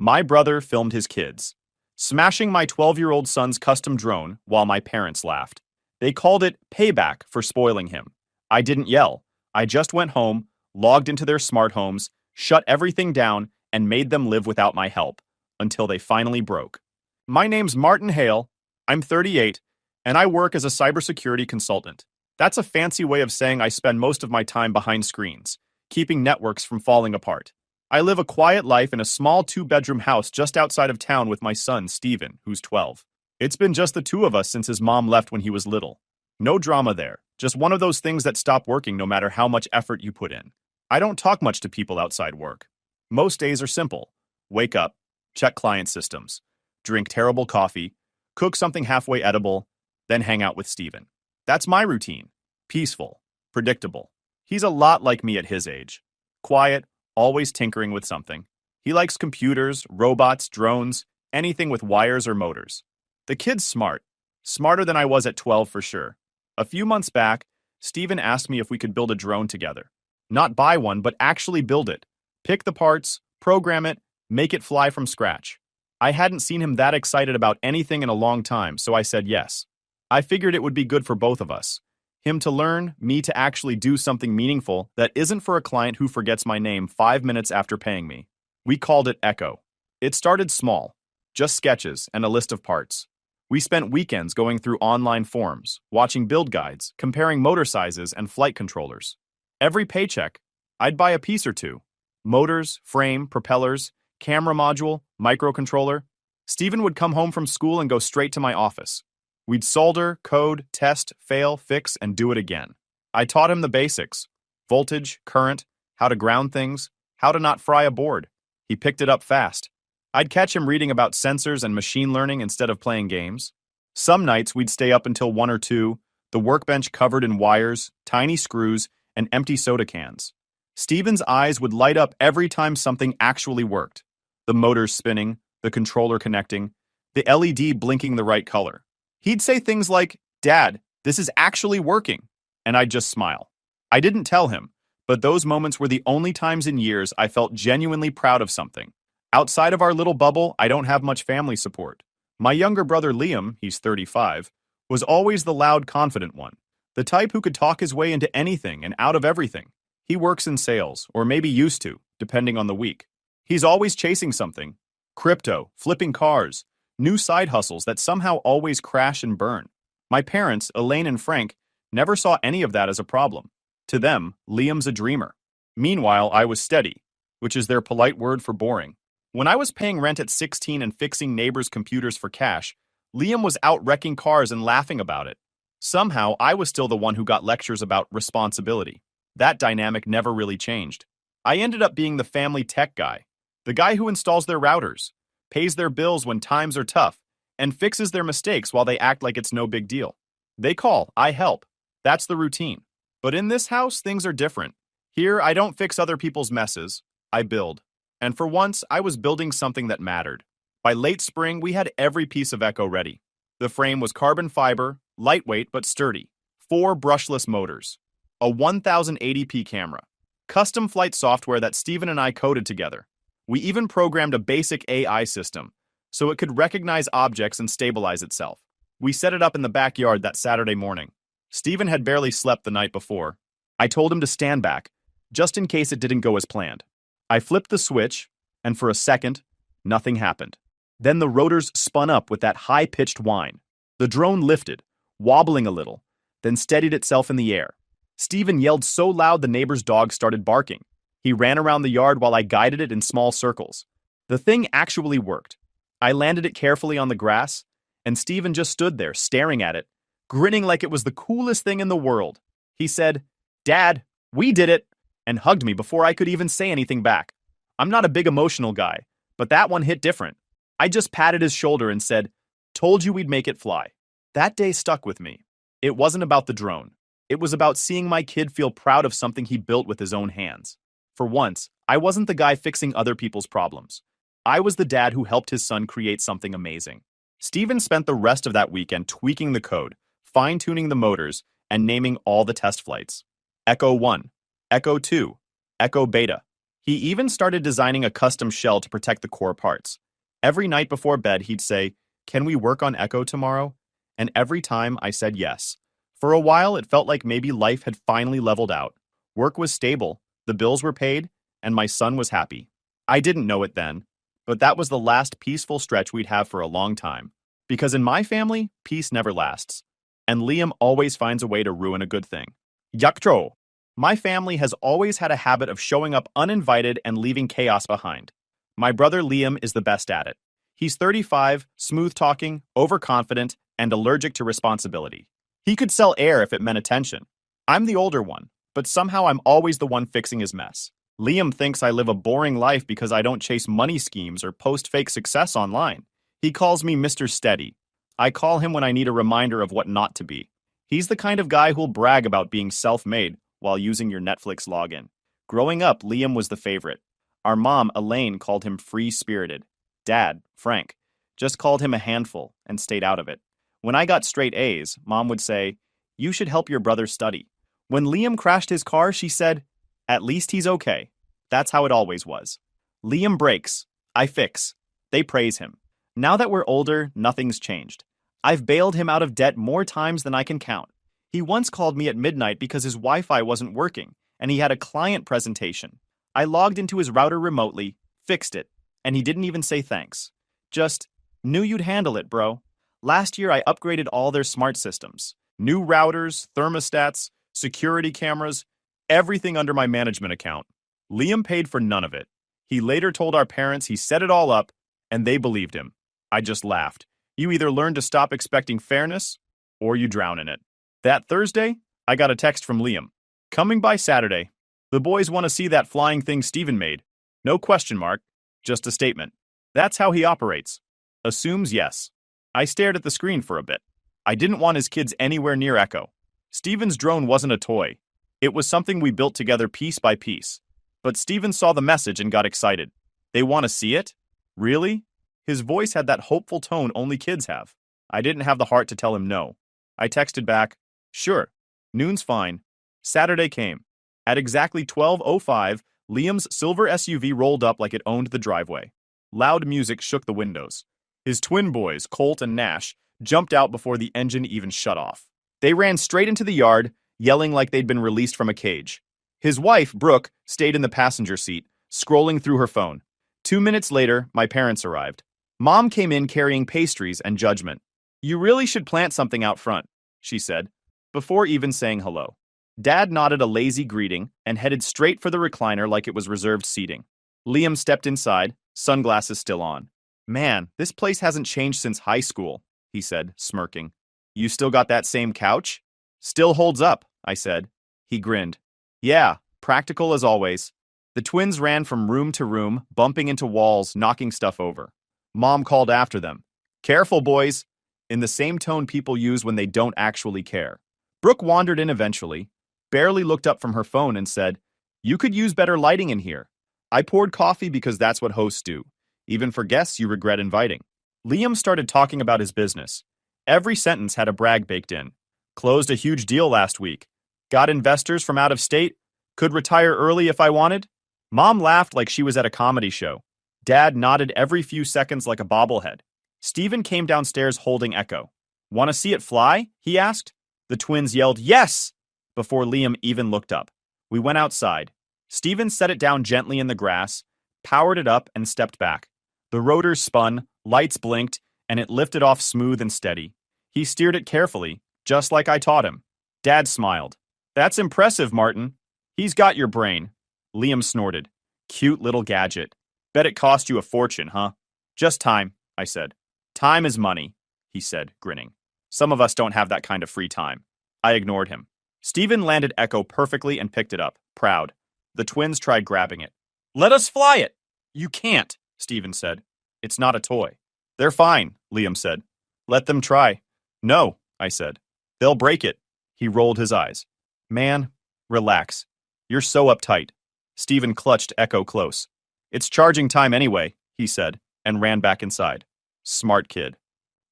My brother filmed his kids, smashing my 12-year-old son's custom drone while my parents laughed. They called it payback for spoiling him. I didn't yell. I just went home, logged into their smart homes, shut everything down, and made them live without my help, until they finally broke. My name's Martin Hale, I'm 38, and I work as a cybersecurity consultant. That's a fancy way of saying I spend most of my time behind screens, keeping networks from falling apart. I live a quiet life in a small two-bedroom house just outside of town with my son, Steven, who's 12. It's been just the two of us since his mom left when he was little. No drama there, just one of those things that stop working no matter how much effort you put in. I don't talk much to people outside work. Most days are simple. Wake up, check client systems, drink terrible coffee, cook something halfway edible, then hang out with Steven. That's my routine. Peaceful, predictable. He's a lot like me at his age. Quiet, always tinkering with something. He likes computers, robots, drones, anything with wires or motors. The kid's smart. Smarter than I was at 12 for sure. A few months back, Steven asked me if we could build a drone together. Not buy one, but actually build it. Pick the parts, program it, make it fly from scratch. I hadn't seen him that excited about anything in a long time, so I said yes. I figured it would be good for both of us. Him to learn, me to actually do something meaningful that isn't for a client who forgets my name 5 minutes after paying me. We called it Echo. It started small, just sketches and a list of parts. We spent weekends going through online forums, watching build guides, comparing motor sizes and flight controllers. Every paycheck, I'd buy a piece or two. Motors, frame, propellers, camera module, microcontroller. Steven would come home from school and go straight to my office. We'd solder, code, test, fail, fix, and do it again. I taught him the basics: voltage, current, how to ground things, how to not fry a board. He picked it up fast. I'd catch him reading about sensors and machine learning instead of playing games. Some nights we'd stay up until 1 or 2, the workbench covered in wires, tiny screws, and empty soda cans. Steven's eyes would light up every time something actually worked. The motors spinning, the controller connecting, the LED blinking the right color. He'd say things like, "Dad, this is actually working," and I'd just smile. I didn't tell him, but those moments were the only times in years I felt genuinely proud of something. Outside of our little bubble, I don't have much family support. My younger brother Liam, he's 35, was always the loud, confident one, the type who could talk his way into anything and out of everything. He works in sales, or maybe used to, depending on the week. He's always chasing something: crypto, flipping cars, new side hustles that somehow always crash and burn. My parents, Elaine and Frank, never saw any of that as a problem. To them, Liam's a dreamer. Meanwhile, I was steady, which is their polite word for boring. When I was paying rent at 16 and fixing neighbors' computers for cash, Liam was out wrecking cars and laughing about it. Somehow, I was still the one who got lectures about responsibility. That dynamic never really changed. I ended up being the family tech guy, the guy who installs their routers, pays their bills when times are tough, and fixes their mistakes while they act like it's no big deal. They call, I help. That's the routine. But in this house, things are different. Here, I don't fix other people's messes. I build. And for once, I was building something that mattered. By late spring, we had every piece of Echo ready. The frame was carbon fiber, lightweight but sturdy, 4 brushless motors, a 1080p camera, custom flight software that Steven and I coded together. We even programmed a basic AI system, so it could recognize objects and stabilize itself. We set it up in the backyard that Saturday morning. Steven had barely slept the night before. I told him to stand back, just in case it didn't go as planned. I flipped the switch, and for a second, nothing happened. Then the rotors spun up with that high-pitched whine. The drone lifted, wobbling a little, then steadied itself in the air. Steven yelled so loud the neighbor's dog started barking. He ran around the yard while I guided it in small circles. The thing actually worked. I landed it carefully on the grass, and Steven just stood there staring at it, grinning like it was the coolest thing in the world. He said, "Dad, we did it," and hugged me before I could even say anything back. I'm not a big emotional guy, but that one hit different. I just patted his shoulder and said, "Told you we'd make it fly." That day stuck with me. It wasn't about the drone. It was about seeing my kid feel proud of something he built with his own hands. For once, I wasn't the guy fixing other people's problems. I was the dad who helped his son create something amazing. Steven spent the rest of that weekend tweaking the code, fine-tuning the motors, and naming all the test flights. Echo 1, Echo 2, Echo Beta. He even started designing a custom shell to protect the core parts. Every night before bed, he'd say, "Can we work on Echo tomorrow?" And every time I said yes. For a while, it felt like maybe life had finally leveled out. Work was stable, the bills were paid, and my son was happy. I didn't know it then, but that was the last peaceful stretch we'd have for a long time. Because in my family, peace never lasts. And Liam always finds a way to ruin a good thing. Yaktro. My family has always had a habit of showing up uninvited and leaving chaos behind. My brother Liam is the best at it. He's 35, smooth-talking, overconfident, and allergic to responsibility. He could sell air if it meant attention. I'm the older one, but somehow I'm always the one fixing his mess. Liam thinks I live a boring life because I don't chase money schemes or post fake success online. He calls me Mr. Steady. I call him when I need a reminder of what not to be. He's the kind of guy who'll brag about being self-made while using your Netflix login. Growing up, Liam was the favorite. Our mom, Elaine, called him free-spirited. Dad, Frank, just called him a handful and stayed out of it. When I got straight A's, Mom would say, "You should help your brother study." When Liam crashed his car, she said, "At least he's okay." That's how it always was. Liam breaks. I fix. They praise him. Now that we're older, nothing's changed. I've bailed him out of debt more times than I can count. He once called me at midnight because his Wi-Fi wasn't working, and he had a client presentation. I logged into his router remotely, fixed it, and he didn't even say thanks. Just, knew you'd handle it, bro. Last year, I upgraded all their smart systems. New routers, thermostats, security cameras, everything under my management account. Liam paid for none of it. He later told our parents he set it all up, and they believed him. I just laughed. You either learn to stop expecting fairness, or you drown in it. That Thursday, I got a text from Liam. "Coming by Saturday. The boys want to see that flying thing Steven made." No question mark, just a statement. That's how he operates. Assumes yes. I stared at the screen for a bit. I didn't want his kids anywhere near Echo. Steven's drone wasn't a toy. It was something we built together piece by piece. But Steven saw the message and got excited. "They want to see it? Really?" His voice had that hopeful tone only kids have. I didn't have the heart to tell him no. I texted back, "Sure. Noon's fine." Saturday came. At exactly 12:05, Liam's silver SUV rolled up like it owned the driveway. Loud music shook the windows. His twin boys, Colt and Nash, jumped out before the engine even shut off. They ran straight into the yard, yelling like they'd been released from a cage. His wife, Brooke, stayed in the passenger seat, scrolling through her phone. 2 minutes later, my parents arrived. Mom came in carrying pastries and judgment. "You really should plant something out front," she said, before even saying hello. Dad nodded a lazy greeting and headed straight for the recliner like it was reserved seating. Liam stepped inside, sunglasses still on. "Man, this place hasn't changed since high school," he said, smirking. "You still got that same couch?" "Still holds up," I said. He grinned. "Yeah, practical as always." The twins ran from room to room, bumping into walls, knocking stuff over. Mom called after them, "Careful, boys," in the same tone people use when they don't actually care. Brooke wandered in eventually, barely looked up from her phone and said, "You could use better lighting in here." I poured coffee because that's what hosts do, even for guests you regret inviting. Liam started talking about his business. Every sentence had a brag baked in. "Closed a huge deal last week. Got investors from out of state. Could retire early if I wanted." Mom laughed like she was at a comedy show. Dad nodded every few seconds like a bobblehead. Steven came downstairs holding Echo. "Want to see it fly?" he asked. The twins yelled, "Yes!" before Liam even looked up. We went outside. Steven set it down gently in the grass, powered it up, and stepped back. The rotors spun, lights blinked, and it lifted off smooth and steady. He steered it carefully, just like I taught him. Dad smiled. "That's impressive, Martin. He's got your brain." Liam snorted. "Cute little gadget. Bet it cost you a fortune, huh?" "Just time," I said. "Time is money," he said, grinning. "Some of us don't have that kind of free time." I ignored him. Steven landed Echo perfectly and picked it up, proud. The twins tried grabbing it. "Let us fly it!" "You can't," Steven said. "It's not a toy." "They're fine," Liam said. "Let them try." "No," I said. "They'll break it." He rolled his eyes. "Man, relax. You're so uptight." Steven clutched Echo close. "It's charging time anyway," he said, and ran back inside. Smart kid.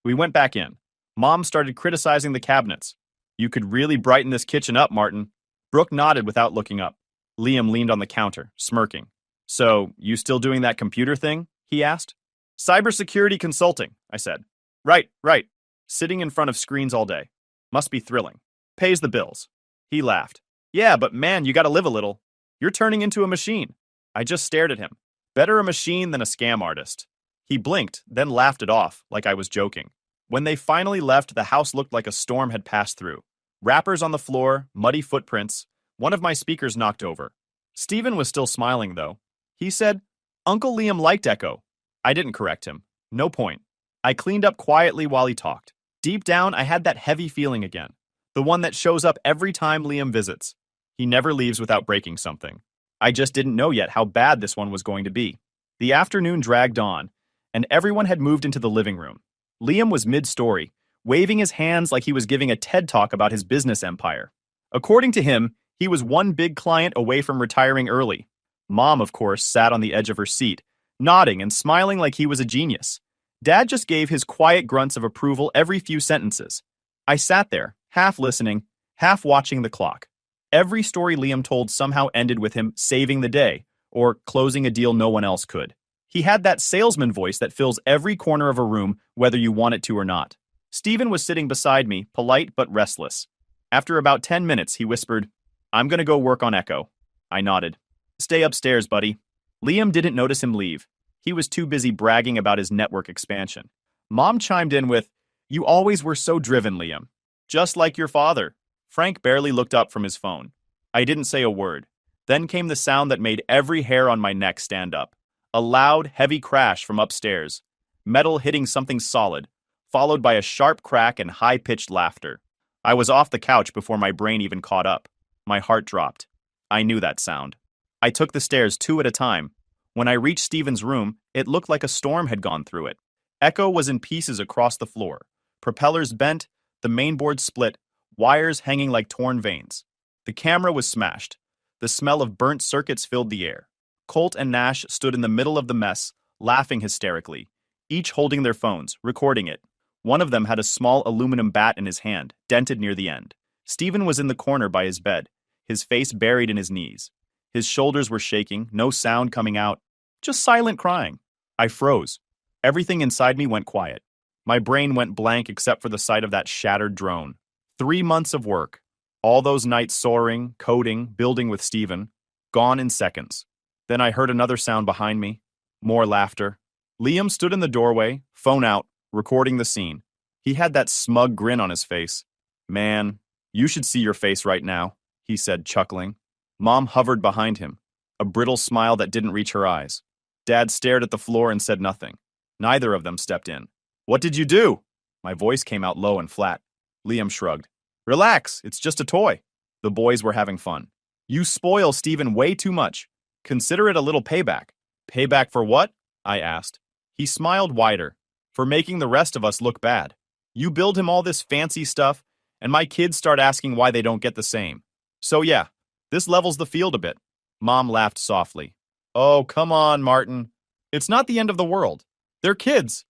We went back in. Mom started criticizing the cabinets. "You could really brighten this kitchen up, Martin." Brooke nodded without looking up. Liam leaned on the counter, smirking. So, you still doing that computer thing? He asked. Cybersecurity consulting, I said. Right, right. Sitting in front of screens all day. Must be thrilling. Pays the bills. He laughed. Yeah, but man, you gotta live a little. You're turning into a machine. I just stared at him. Better a machine than a scam artist. He blinked, then laughed it off, like I was joking. When they finally left, the house looked like a storm had passed through. Wrappers on the floor, muddy footprints. One of my speakers knocked over. Stephen was still smiling, though. He said, Uncle Liam liked Echo. I didn't correct him. No point. I cleaned up quietly while he talked. Deep down, I had that heavy feeling again. The one that shows up every time Liam visits. He never leaves without breaking something. I just didn't know yet how bad this one was going to be. The afternoon dragged on, and everyone had moved into the living room. Liam was mid-story, waving his hands like he was giving a TED talk about his business empire. According to him, he was one big client away from retiring early. Mom, of course, sat on the edge of her seat, nodding and smiling like he was a genius. Dad just gave his quiet grunts of approval every few sentences. I sat there, half listening, half watching the clock. Every story Liam told somehow ended with him saving the day, or closing a deal no one else could. He had that salesman voice that fills every corner of a room, whether you want it to or not. Stephen was sitting beside me, polite but restless. After about 10 minutes, he whispered, I'm gonna go work on Echo. I nodded. Stay upstairs, buddy. Liam didn't notice him leave. He was too busy bragging about his network expansion. Mom chimed in with, You always were so driven, Liam. Just like your father. Frank barely looked up from his phone. I didn't say a word. Then came the sound that made every hair on my neck stand up. A loud, heavy crash from upstairs. Metal hitting something solid, followed by a sharp crack and high-pitched laughter. I was off the couch before my brain even caught up. My heart dropped. I knew that sound. I took the stairs 2 at a time. When I reached Stephen's room, it looked like a storm had gone through it. Echo was in pieces across the floor. Propellers bent, the mainboard split, wires hanging like torn veins. The camera was smashed. The smell of burnt circuits filled the air. Colt and Nash stood in the middle of the mess, laughing hysterically, each holding their phones, recording it. One of them had a small aluminum bat in his hand, dented near the end. Stephen was in the corner by his bed, his face buried in his knees. His shoulders were shaking, no sound coming out, just silent crying. I froze. Everything inside me went quiet. My brain went blank except for the sight of that shattered drone. 3 months of work. All those nights soaring, coding, building with Stephen. Gone in seconds. Then I heard another sound behind me. More laughter. Liam stood in the doorway, phone out, recording the scene. He had that smug grin on his face. Man, you should see your face right now, he said, chuckling. Mom hovered behind him, a brittle smile that didn't reach her eyes. Dad stared at the floor and said nothing. Neither of them stepped in. What did you do? My voice came out low and flat. Liam shrugged. Relax, it's just a toy. The boys were having fun. You spoil Stephen way too much. Consider it a little payback. Payback for what? I asked. He smiled wider. For making the rest of us look bad. You build him all this fancy stuff, and my kids start asking why they don't get the same. So yeah, this levels the field a bit. Mom laughed softly. Oh, come on, Martin. It's not the end of the world. They're kids.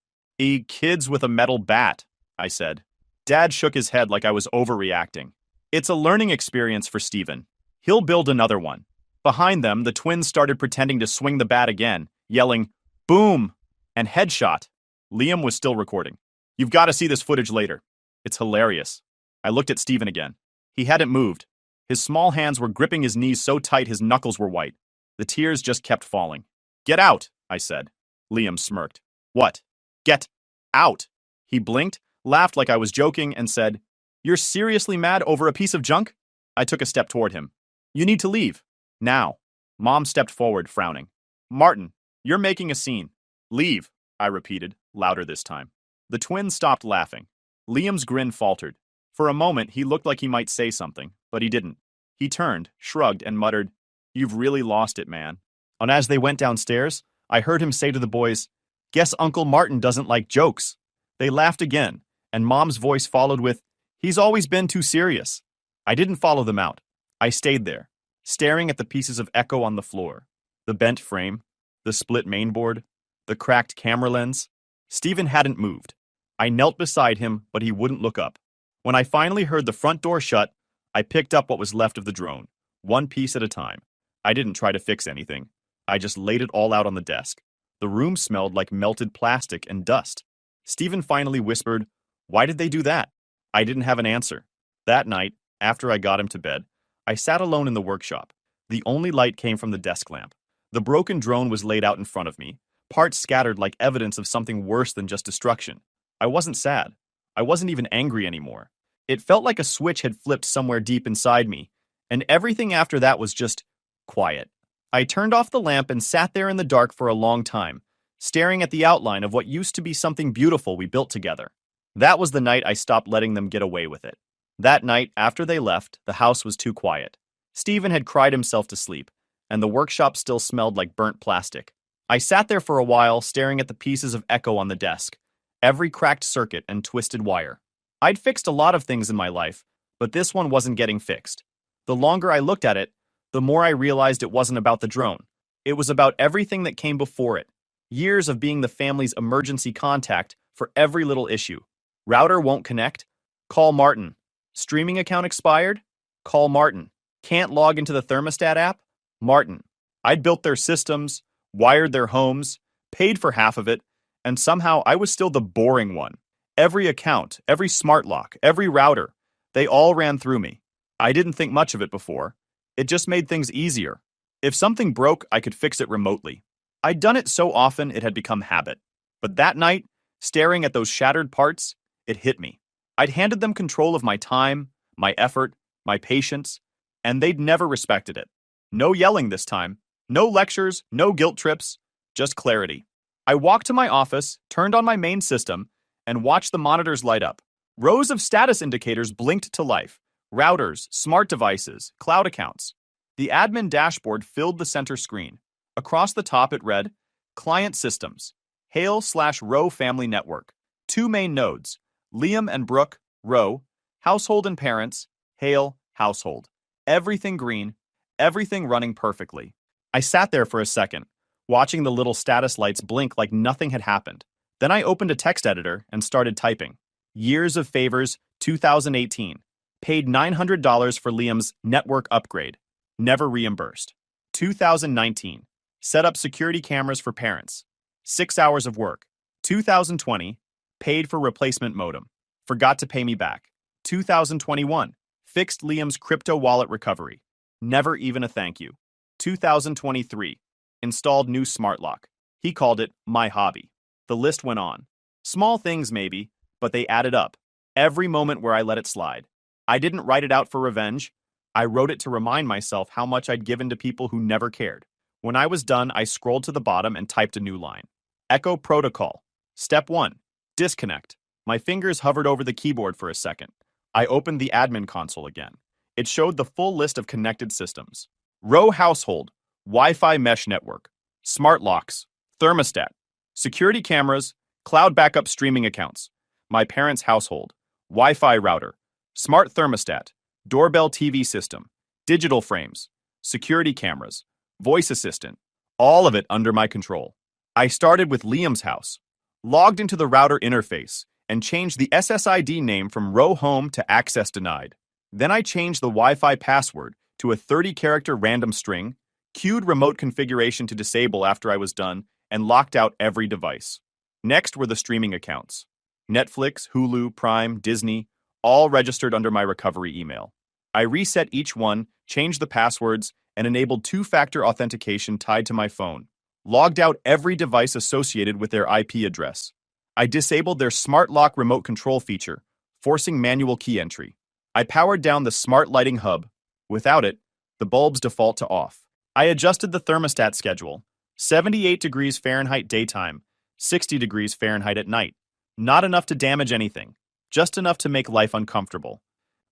Kids with a metal bat, I said. Dad shook his head like I was overreacting. It's a learning experience for Stephen. He'll build another one. Behind them, the twins started pretending to swing the bat again, yelling, boom, and headshot. Liam was still recording. You've got to see this footage later. It's hilarious. I looked at Stephen again. He hadn't moved. His small hands were gripping his knees so tight his knuckles were white. The tears just kept falling. Get out, I said. Liam smirked. What? Get out. He blinked, laughed like I was joking, and said, You're seriously mad over a piece of junk? I took a step toward him. You need to leave. Now. Mom stepped forward, frowning. Martin, you're making a scene. Leave, I repeated, louder this time. The twins stopped laughing. Liam's grin faltered. For a moment, he looked like he might say something, but he didn't. He turned, shrugged, and muttered, You've really lost it, man. And as they went downstairs, I heard him say to the boys, Guess Uncle Martin doesn't like jokes. They laughed again, and Mom's voice followed with, He's always been too serious. I didn't follow them out. I stayed there, staring at the pieces of Echo on the floor. The bent frame, the split mainboard, the cracked camera lens. Stephen hadn't moved. I knelt beside him, but he wouldn't look up. When I finally heard the front door shut, I picked up what was left of the drone, one piece at a time. I didn't try to fix anything. I just laid it all out on the desk. The room smelled like melted plastic and dust. Stephen finally whispered, "Why did they do that?" I didn't have an answer. That night, after I got him to bed, I sat alone in the workshop. The only light came from the desk lamp. The broken drone was laid out in front of me, parts scattered like evidence of something worse than just destruction. I wasn't sad. I wasn't even angry anymore. It felt like a switch had flipped somewhere deep inside me, and everything after that was just quiet. I turned off the lamp and sat there in the dark for a long time, staring at the outline of what used to be something beautiful we built together. That was the night I stopped letting them get away with it. That night, after they left, the house was too quiet. Stephen had cried himself to sleep, and the workshop still smelled like burnt plastic. I sat there for a while, staring at the pieces of echo on the desk, every cracked circuit and twisted wire. I'd fixed a lot of things in my life, but this one wasn't getting fixed. The longer I looked at it, the more I realized it wasn't about the drone. It was about everything that came before it. Years of being the family's emergency contact for every little issue. Router won't connect? Call Martin. Streaming account expired? Call Martin. Can't log into the thermostat app? Martin. I'd built their systems, wired their homes, paid for half of it, and somehow I was still the boring one. Every account, every smart lock, every router, they all ran through me. I didn't think much of it before. It just made things easier. If something broke, I could fix it remotely. I'd done it so often it had become habit. But that night, staring at those shattered parts, it hit me. I'd handed them control of my time, my effort, my patience, and they'd never respected it. No yelling this time, no lectures, no guilt trips, just clarity. I walked to my office, turned on my main system, and watched the monitors light up. Rows of status indicators blinked to life. Routers, smart devices, cloud accounts. The admin dashboard filled the center screen. Across the top it read, Client Systems, Hale/Rowe Family Network. 2 main nodes, Liam and Brooke, Rowe, Household and Parents, Hale, Household. Everything green, everything running perfectly. I sat there for a second, watching the little status lights blink like nothing had happened. Then I opened a text editor and started typing. Years of favors, 2018. Paid $900 for Liam's network upgrade. Never reimbursed. 2019. Set up security cameras for parents. 6 hours of work. 2020. Paid for replacement modem. Forgot to pay me back. 2021. Fixed Liam's crypto wallet recovery. Never even a thank you. 2023. Installed new smart lock. He called it my hobby. The list went on. Small things maybe, but they added up. Every moment where I let it slide. I didn't write it out for revenge. I wrote it to remind myself how much I'd given to people who never cared. When I was done, I scrolled to the bottom and typed a new line. Echo Protocol. Step 1. Disconnect. My fingers hovered over the keyboard for a second. I opened the admin console again. It showed the full list of connected systems. Row Household. Wi-Fi mesh network. Smart locks. Thermostat. Security cameras. Cloud backup streaming accounts. My parents' household. Wi-Fi router. Smart thermostat. Doorbell TV system. Digital frames. Security cameras. Voice assistant. All of it under my control. I started with Liam's house. Logged into the router interface and changed the SSID name from row home to access denied. Then I changed the Wi-Fi password to a 30-character random string, queued remote configuration to disable after I was done, and locked out every device. Next were the streaming accounts. Netflix, Hulu, Prime, Disney, all registered under my recovery email. I reset each one, changed the passwords, and enabled 2-factor authentication tied to my phone. Logged out every device associated with their IP address. I disabled their smart lock remote control feature, forcing manual key entry. I powered down the smart lighting hub. Without it, the bulbs default to off. I adjusted the thermostat schedule. 78 degrees Fahrenheit daytime, 60 degrees Fahrenheit at night. Not enough to damage anything, just enough to make life uncomfortable.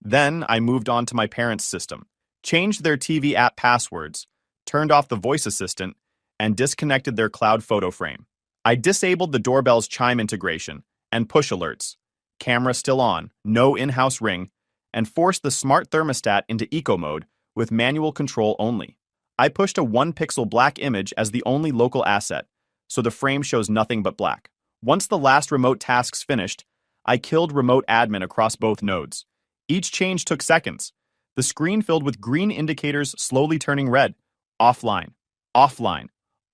Then I moved on to my parents' system, changed their TV app passwords, turned off the voice assistant, and disconnected their cloud photo frame. I disabled the doorbell's chime integration and push alerts. Camera still on, no in-house ring, and forced the smart thermostat into eco mode with manual control only. I pushed a 1-pixel black image as the only local asset, so the frame shows nothing but black. Once the last remote tasks finished, I killed remote admin across both nodes. Each change took seconds. The screen filled with green indicators slowly turning red. Offline. Offline.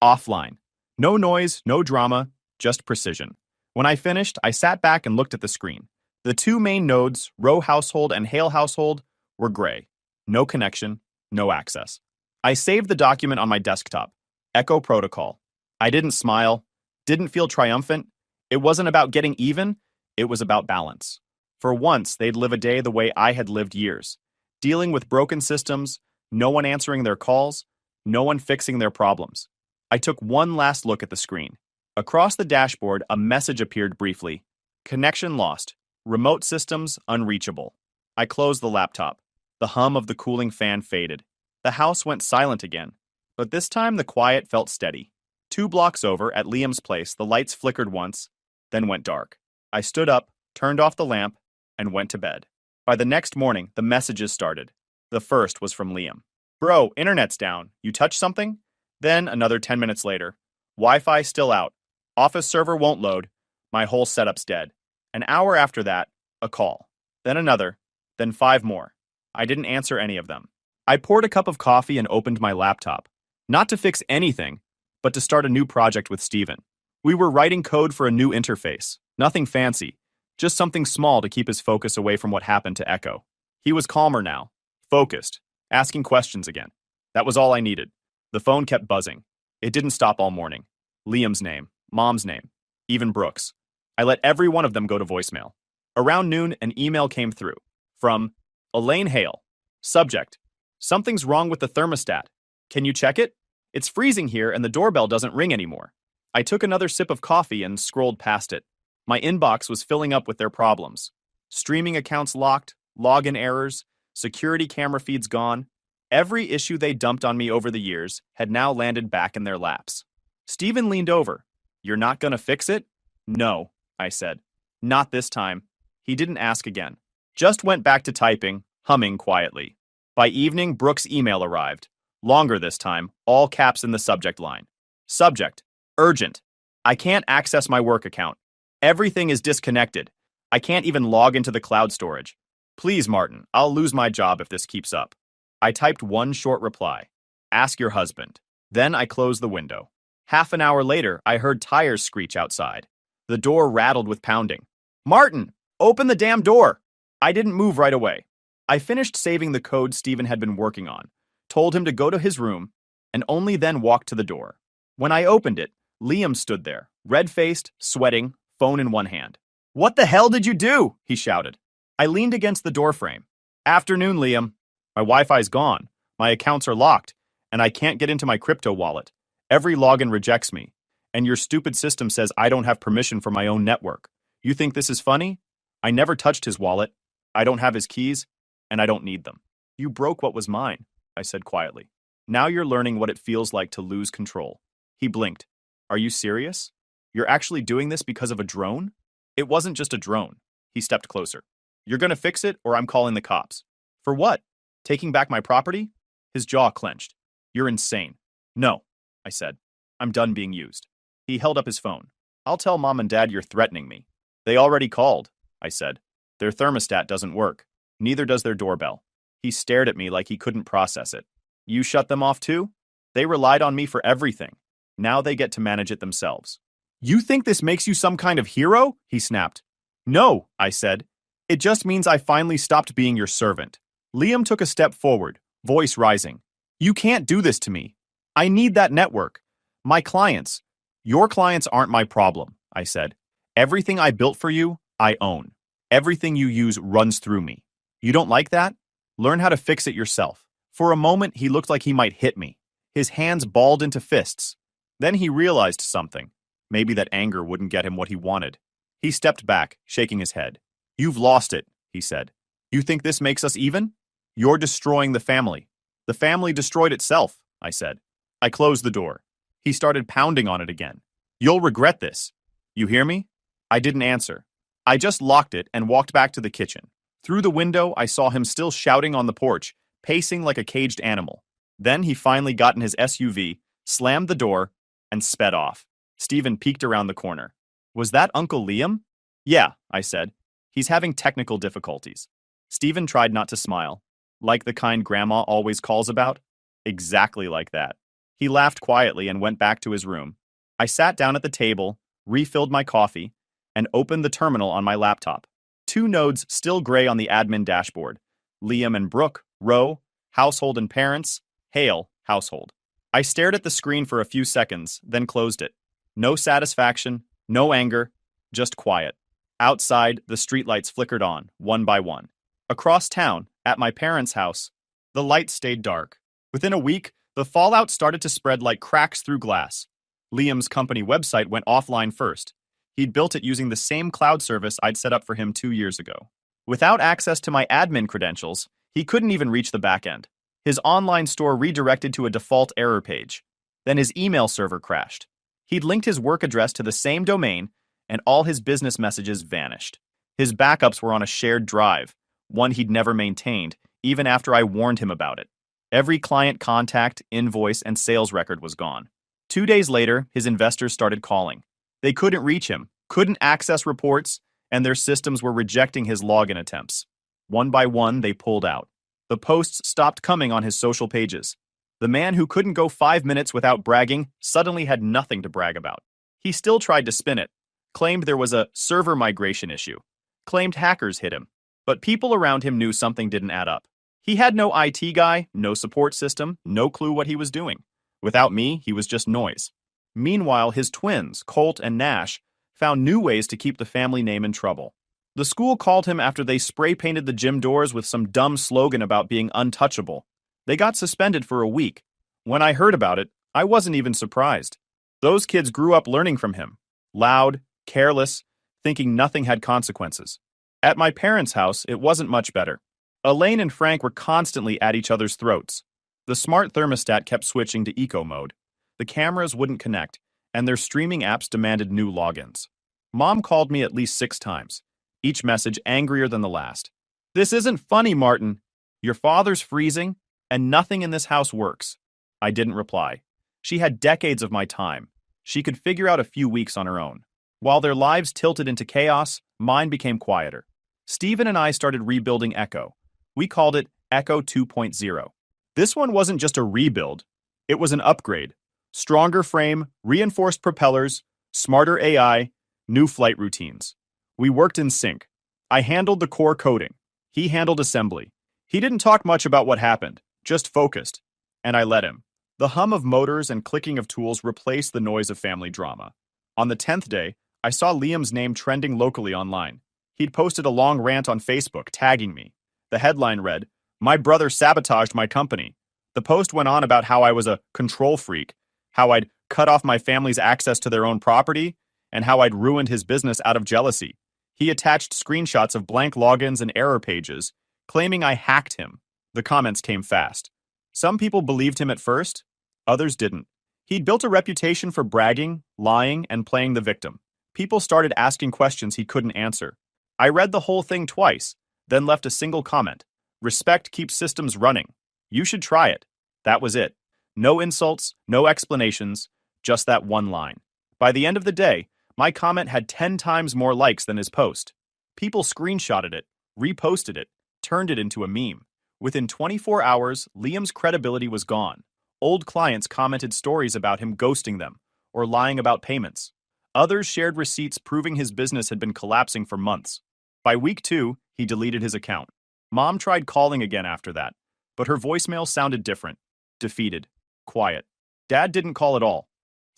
Offline. No noise, no drama, just precision. When I finished, I sat back and looked at the screen. The two main nodes, row household and Hale household, were gray. No connection, no access. I saved the document on my desktop. Echo protocol. I didn't smile, didn't feel triumphant. It wasn't about getting even, it was about balance. For once, they'd live a day the way I had lived years, dealing with broken systems, no one answering their calls, no one fixing their problems. I took one last look at the screen. Across the dashboard, a message appeared briefly. Connection lost. Remote systems unreachable. I closed the laptop. The hum of the cooling fan faded. The house went silent again. But this time the quiet felt steady. 2 blocks over, at Liam's place, the lights flickered once, then went dark. I stood up, turned off the lamp, and went to bed. By the next morning, the messages started. The first was from Liam. Bro, internet's down. You touched something? Then, another 10 minutes later. Wi-Fi still out. Office server won't load. My whole setup's dead. An hour after that, a call. Then another. Then 5 more. I didn't answer any of them. I poured a cup of coffee and opened my laptop. Not to fix anything, but to start a new project with Steven. We were writing code for a new interface. Nothing fancy. Just something small to keep his focus away from what happened to Echo. He was calmer now. Focused. Asking questions again. That was all I needed. The phone kept buzzing. It didn't stop all morning. Liam's name. Mom's name. Even Brooks. I let every one of them go to voicemail. Around noon, an email came through. From Elaine Hale. Subject. Something's wrong with the thermostat. Can you check it? It's freezing here and the doorbell doesn't ring anymore. I took another sip of coffee and scrolled past it. My inbox was filling up with their problems. Streaming accounts locked, login errors, security camera feeds gone. Every issue they dumped on me over the years had now landed back in their laps. Steven leaned over. You're not gonna fix it? No, I said. Not this time. He didn't ask again. Just went back to typing, humming quietly. By evening, Brooks' email arrived. Longer this time, all caps in the subject line. Subject. Urgent. I can't access my work account. Everything is disconnected. I can't even log into the cloud storage. Please, Martin, I'll lose my job if this keeps up. I typed one short reply. Ask your husband. Then I closed the window. Half an hour later, I heard tires screech outside. The door rattled with pounding. Martin, open the damn door! I didn't move right away. I finished saving the code Steven had been working on, told him to go to his room, and only then walked to the door. When I opened it, Liam stood there, red-faced, sweating, phone in one hand. What the hell did you do? He shouted. I leaned against the doorframe. Afternoon, Liam. My Wi-Fi's gone. My accounts are locked, and I can't get into my crypto wallet. Every login rejects me, and your stupid system says I don't have permission for my own network. You think this is funny? I never touched his wallet. I don't have his keys, and I don't need them. You broke what was mine, I said quietly. Now you're learning what it feels like to lose control. He blinked. Are you serious? You're actually doing this because of a drone? It wasn't just a drone. He stepped closer. You're gonna fix it, or I'm calling the cops. For what? Taking back my property? His jaw clenched. You're insane. No, I said. I'm done being used. He held up his phone. I'll tell Mom and Dad you're threatening me. They already called, I said. Their thermostat doesn't work. Neither does their doorbell. He stared at me like he couldn't process it. You shut them off too? They relied on me for everything. Now they get to manage it themselves. You think this makes you some kind of hero? He snapped. No, I said. It just means I finally stopped being your servant. Liam took a step forward, voice rising. You can't do this to me. I need that network. My clients. Your clients aren't my problem, I said. Everything I built for you, I own. Everything you use runs through me. You don't like that? Learn how to fix it yourself. For a moment, he looked like he might hit me. His hands balled into fists. Then he realized something. Maybe that anger wouldn't get him what he wanted. He stepped back, shaking his head. You've lost it, he said. You think this makes us even? You're destroying the family. The family destroyed itself, I said. I closed the door. He started pounding on it again. You'll regret this. You hear me? I didn't answer. I just locked it and walked back to the kitchen. Through the window, I saw him still shouting on the porch, pacing like a caged animal. Then he finally got in his SUV, slammed the door, and sped off. Steven peeked around the corner. Was that Uncle Liam? Yeah, I said. He's having technical difficulties. Steven tried not to smile. Like the kind Grandma always calls about? Exactly like that. He laughed quietly and went back to his room. I sat down at the table, refilled my coffee, and opened the terminal on my laptop. Two nodes still gray on the admin dashboard. Liam and Brooke, row, household and parents, Hale, household. I stared at the screen for a few seconds, then closed it. No satisfaction, no anger, just quiet. Outside, the streetlights flickered on, one by one. Across town, at my parents' house, the lights stayed dark. Within a week, the fallout started to spread like cracks through glass. Liam's company website went offline first. He'd built it using the same cloud service I'd set up for him 2 years ago. Without access to my admin credentials, he couldn't even reach the backend. His online store redirected to a default error page. Then his email server crashed. He'd linked his work address to the same domain, and all his business messages vanished. His backups were on a shared drive, one he'd never maintained, even after I warned him about it. Every client contact, invoice, and sales record was gone. 2 days later, his investors started calling. They couldn't reach him, couldn't access reports, and their systems were rejecting his login attempts. One by one, they pulled out. The posts stopped coming on his social pages. The man who couldn't go 5 minutes without bragging suddenly had nothing to brag about. He still tried to spin it, claimed there was a server migration issue, claimed hackers hit him. But people around him knew something didn't add up. He had no IT guy, no support system, no clue what he was doing. Without me, he was just noise. Meanwhile, his twins, Colt and Nash, found new ways to keep the family name in trouble. The school called him after they spray-painted the gym doors with some dumb slogan about being untouchable. They got suspended for a week. When I heard about it, I wasn't even surprised. Those kids grew up learning from him. Loud, careless, thinking nothing had consequences. At my parents' house, it wasn't much better. Elaine and Frank were constantly at each other's throats. The smart thermostat kept switching to eco mode. The cameras wouldn't connect, and their streaming apps demanded new logins. Mom called me at least 6 times, each message angrier than the last. "This isn't funny, Martin. Your father's freezing, and nothing in this house works." I didn't reply. She had decades of my time. She could figure out a few weeks on her own. While their lives tilted into chaos, mine became quieter. Stephen and I started rebuilding Echo. We called it Echo 2.0. This one wasn't just a rebuild. It was an upgrade. Stronger frame, reinforced propellers, smarter AI, new flight routines. We worked in sync. I handled the core coding. He handled assembly. He didn't talk much about what happened, just focused. And I let him. The hum of motors and clicking of tools replaced the noise of family drama. On the 10th day, I saw Liam's name trending locally online. He'd posted a long rant on Facebook, tagging me. The headline read, "My brother sabotaged my company." The post went on about how I was a control freak, how I'd cut off my family's access to their own property, and how I'd ruined his business out of jealousy. He attached screenshots of blank logins and error pages, claiming I hacked him. The comments came fast. Some people believed him at first, others didn't. He'd built a reputation for bragging, lying, and playing the victim. People started asking questions he couldn't answer. I read the whole thing twice, then left a single comment. "Respect keeps systems running. You should try it." That was it. No insults, no explanations, just that one line. By the end of the day, my comment had 10 times more likes than his post. People screenshotted it, reposted it, turned it into a meme. Within 24 hours, Liam's credibility was gone. Old clients commented stories about him ghosting them or lying about payments. Others shared receipts proving his business had been collapsing for months. By week 2, he deleted his account. Mom tried calling again after that, but her voicemail sounded different. Defeated. Quiet. Dad didn't call at all.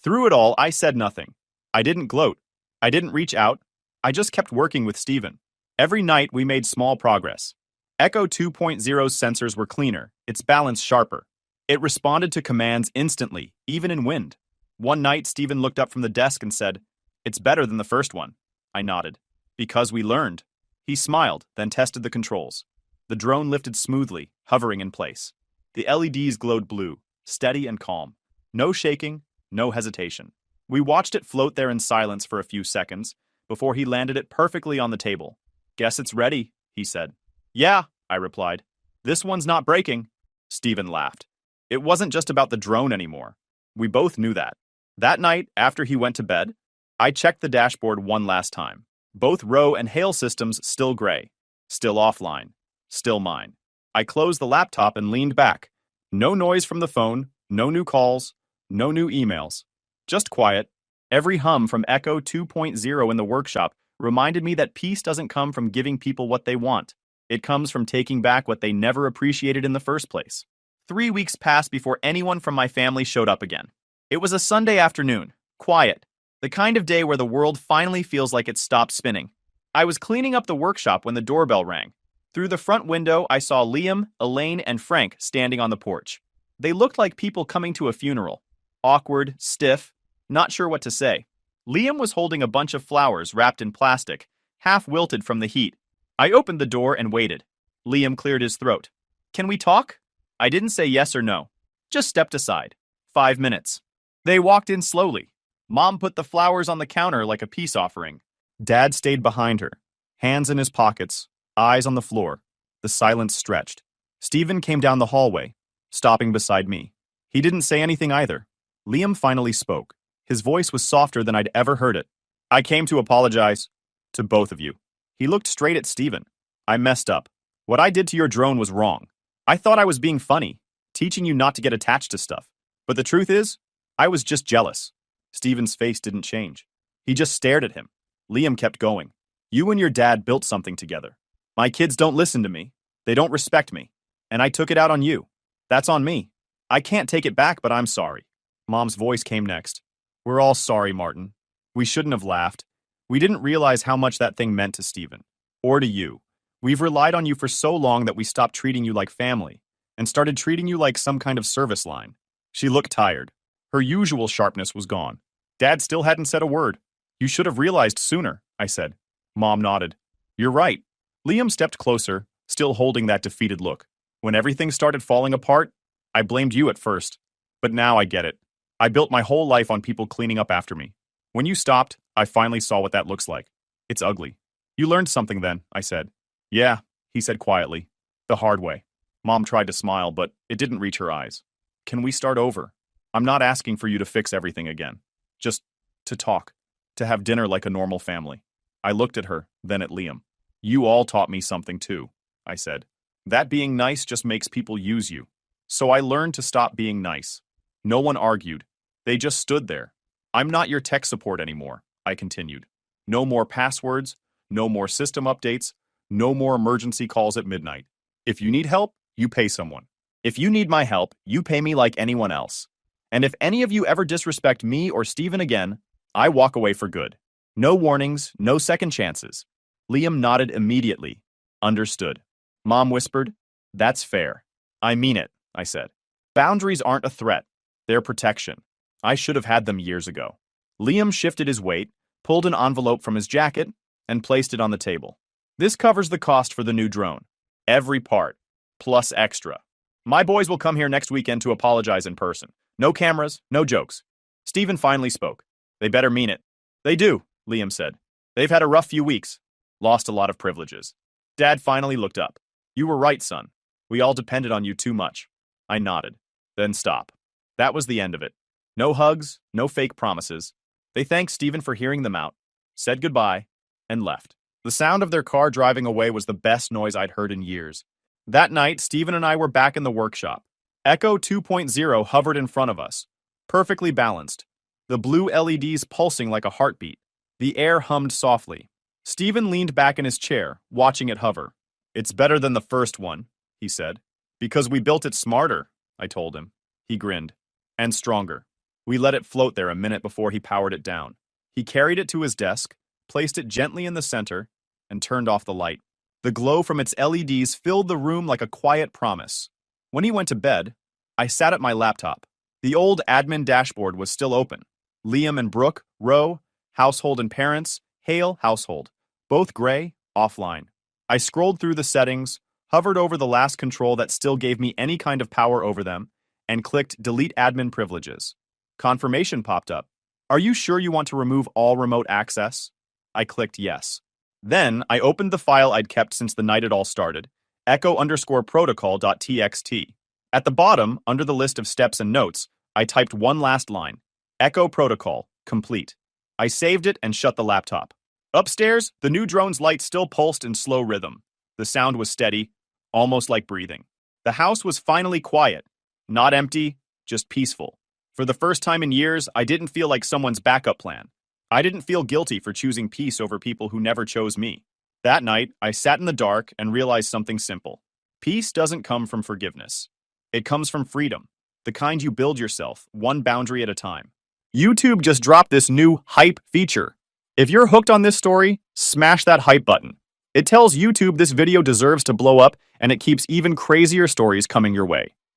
Through it all, I said nothing. I didn't gloat. I didn't reach out. I just kept working with Stephen. Every night, we made small progress. Echo 2.0's sensors were cleaner, its balance sharper. It responded to commands instantly, even in wind. One night, Stephen looked up from the desk and said, "It's better than the first one." I nodded. "Because we learned." He smiled, then tested the controls. The drone lifted smoothly, hovering in place. The LEDs glowed blue, steady and calm. No shaking, no hesitation. We watched it float there in silence for a few seconds, before he landed it perfectly on the table. "Guess it's ready," he said. "Yeah," I replied. "This one's not breaking." Stephen laughed. It wasn't just about the drone anymore. We both knew that. That night, after he went to bed, I checked the dashboard one last time. Both Row and Hale systems still gray, still offline, still mine. I closed the laptop and leaned back. No noise from the phone, no new calls, No new emails. Just quiet. Every hum from Echo 2.0 in the workshop reminded me that peace doesn't come from giving people what they want. It comes from taking back what they never appreciated in the first place. 3 weeks passed before anyone from my family showed up again. It was a Sunday afternoon, quiet, the kind of day where the world finally feels like it stopped spinning. I was cleaning up the workshop when the doorbell rang. Through the front window, I saw Liam, Elaine, and Frank standing on the porch. They looked like people coming to a funeral. Awkward, stiff, not sure what to say. Liam was holding a bunch of flowers wrapped in plastic, half wilted from the heat. I opened the door and waited. Liam cleared his throat. "Can we talk?" I didn't say yes or no. Just stepped aside. 5 minutes. They walked in slowly. Mom put the flowers on the counter like a peace offering. Dad stayed behind her, hands in his pockets, eyes on the floor. The silence stretched. Stephen came down the hallway, stopping beside me. He didn't say anything either. Liam finally spoke. His voice was softer than I'd ever heard it. "I came to apologize to both of you." He looked straight at Stephen. "I messed up. What I did to your drone was wrong. I thought I was being funny, teaching you not to get attached to stuff. But the truth is, I was just jealous." Stephen's face didn't change. He just stared at him. Liam kept going. "You and your dad built something together. My kids don't listen to me. They don't respect me. And I took it out on you. That's on me. I can't take it back, but I'm sorry." Mom's voice came next. "We're all sorry, Martin. We shouldn't have laughed. We didn't realize how much that thing meant to Stephen. Or to you. We've relied on you for so long that we stopped treating you like family and started treating you like some kind of service line." She looked tired. Her usual sharpness was gone. Dad still hadn't said a word. "You should have realized sooner," I said. Mom nodded. "You're right." Liam stepped closer, still holding that defeated look. "When everything started falling apart, I blamed you at first. But now I get it. I built my whole life on people cleaning up after me. When you stopped, I finally saw what that looks like. It's ugly." "You learned something then," I said. "Yeah," he said quietly. "The hard way." Mom tried to smile, but it didn't reach her eyes. "Can we start over? I'm not asking for you to fix everything again. Just to talk. To have dinner like a normal family." I looked at her, then at Liam. "You all taught me something too," I said. "That being nice just makes people use you. So I learned to stop being nice." No one argued. They just stood there. "I'm not your tech support anymore," I continued. "No more passwords, no more system updates, no more emergency calls at midnight. If you need help, you pay someone. If you need my help, you pay me like anyone else. And if any of you ever disrespect me or Stephen again, I walk away for good. No warnings, no second chances." Liam nodded immediately. Understood. Mom whispered, "That's fair." "I mean it," I said. "Boundaries aren't a threat. They're protection. I should have had them years ago." Liam shifted his weight, pulled an envelope from his jacket, and placed it on the table. "This covers the cost for the new drone. Every part. Plus extra. My boys will come here next weekend to apologize in person. No cameras, no jokes." Stephen finally spoke. "They better mean it." "They do," Liam said. "They've had a rough few weeks. Lost a lot of privileges." Dad finally looked up. "You were right, son. We all depended on you too much." I nodded. "Then stop." That was the end of it. No hugs, no fake promises. They thanked Stephen for hearing them out, said goodbye, and left. The sound of their car driving away was the best noise I'd heard in years. That night, Stephen and I were back in the workshop. Echo 2.0 hovered in front of us, perfectly balanced, the blue LEDs pulsing like a heartbeat. The air hummed softly. Stephen leaned back in his chair, watching it hover. "It's better than the first one," he said. "Because we built it smarter," I told him. He grinned. "And stronger. We let it float there a minute before he powered it down. He carried it to his desk, placed it gently in the center, and turned off the light. The glow from its LEDs filled the room like a quiet promise. When he went to bed, I sat at my laptop. The old admin dashboard was still open. Liam and Brooke, row, household and parents, Hale, household. Both gray, offline. I scrolled through the settings, hovered over the last control that still gave me any kind of power over them, and clicked Delete Admin Privileges. Confirmation popped up. "Are you sure you want to remove all remote access?" I clicked yes. Then I opened the file I'd kept since the night it all started, echo_protocol.txt. At the bottom, under the list of steps and notes, I typed one last line. Echo Protocol, complete. I saved it and shut the laptop. Upstairs, the new drone's light still pulsed in slow rhythm. The sound was steady, almost like breathing. The house was finally quiet. Not empty, just peaceful. For the first time in years, I didn't feel like someone's backup plan. I didn't feel guilty for choosing peace over people who never chose me. That night, I sat in the dark and realized something simple. Peace doesn't come from forgiveness. It comes from freedom, the kind you build yourself, one boundary at a time. YouTube just dropped this new hype feature. If you're hooked on this story, smash that hype button. It tells YouTube this video deserves to blow up, and it keeps even crazier stories coming your way.